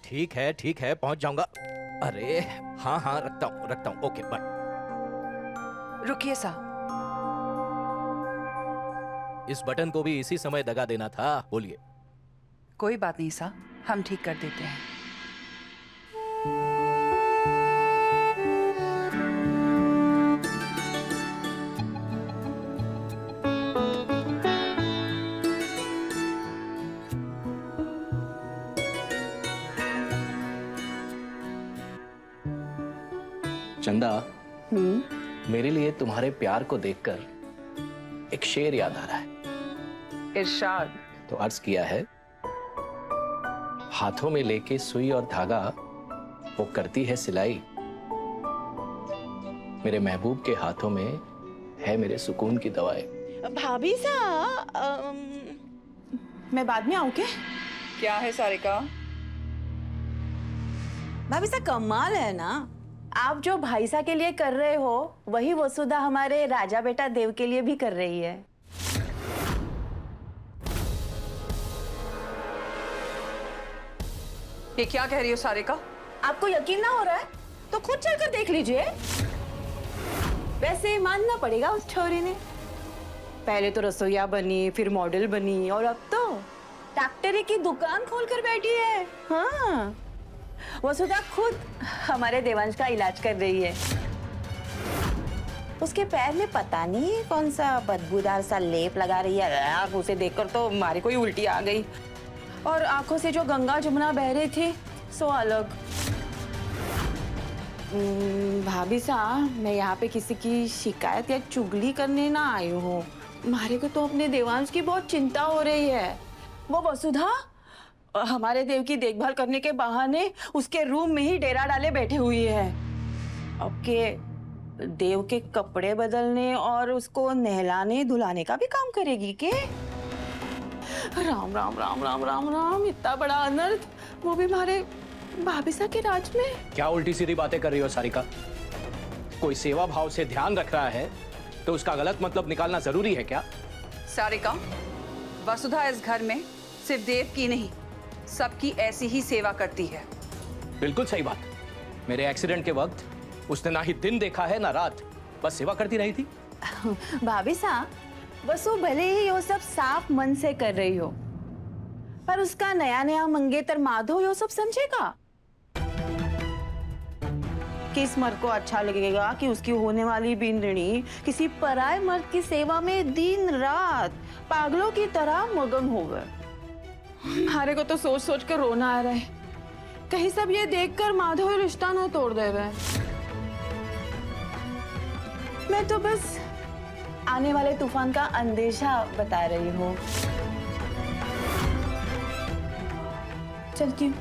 ठीक है, पहुंच जाऊंगा। अरे हाँ हाँ, रखता हूँ। Okay bye. रुकिए सा, इस बटन को भी इसी समय दगा देना था। बोलिए। कोई बात नहीं सा, हम ठीक कर देते हैं। चंदा, मेरे लिए तुम्हारे प्यार को देखकर एक शेर याद आ रहा है। इरशाद। तो अर्ज किया है, हाथों में लेके सुई और धागा वो करती है सिलाई, मेरे महबूब के हाथों में है मेरे सुकून की दवाएं। भाभी सा, मैं बाद में आऊं क्या? क्या है सारिका? भाभी सा कमाल है ना, आप जो भाईसा के लिए कर रहे हो वही वसुधा हमारे राजा बेटा देव के लिए भी कर रही है। ये क्या कह रही हो सारिका? आपको यकीन ना हो रहा है तो खुद चलकर देख लीजिए। वैसे मानना पड़ेगा उस छोरी ने, पहले तो रसोइया बनी, फिर मॉडल बनी और अब तो डॉक्टरी की दुकान खोलकर बैठी है। हाँ, वसुधा खुद हमारे देवांश का इलाज कर रही है। उसके पैर में पता नहीं कौन सा बदबूदार सा लेप लगा रही है, उसे देखकर तो हमारी कोई उल्टी आ गई। और आंखों से जो गंगा जमुना बह रही थी सो अलग। भाभी साहब, मैं यहाँ पे किसी की शिकायत या चुगली करने ना आई हूँ। हमारे को तो अपने देवांश की बहुत चिंता हो रही है। वो वसुधा हमारे देव की देखभाल करने के बहाने उसके रूम में ही डेरा डाले बैठी हुई है। अब के देव के कपड़े बदलने और उसको नहलाने धुलाने का भी काम करेगी के? राम राम राम राम राम राम, इतना बड़ा अनर्थ, वो भी हमारे भाभी सा के राज में। क्या उल्टी सीधी बातें कर रही हो सारिका? कोई सेवा भाव से ध्यान रख रहा है तो उसका गलत मतलब निकालना जरूरी है क्या? सारिका, वसुधा इस घर में सिर्फ देव की नहीं, सबकी ऐसी ही सेवा करती है। बिल्कुल सही बात। मेरे एक्सीडेंट के वक्त उसने ना ही दिन देखा है ना रात, बस सेवा करती रही थी। भाभी सा, वसु भले ही वो सब साफ मन से कर रही हो, पर उसका नया नया मंगेतर माधव ये सब समझेगा? किस मर्द को अच्छा लगेगा कि उसकी होने वाली बिंदनी किसी पराये मर्द की सेवा में दिन रात पागलों की तरह मगन हो गए? हमारे को तो सोच सोच कर रोना आ रहा है, कहीं सब ये देखकर माधव रिश्ता ना तोड़ दे रहे। मैं तो बस आने वाले तूफान का अंदेशा बता रही हूँ। चलती हूँ।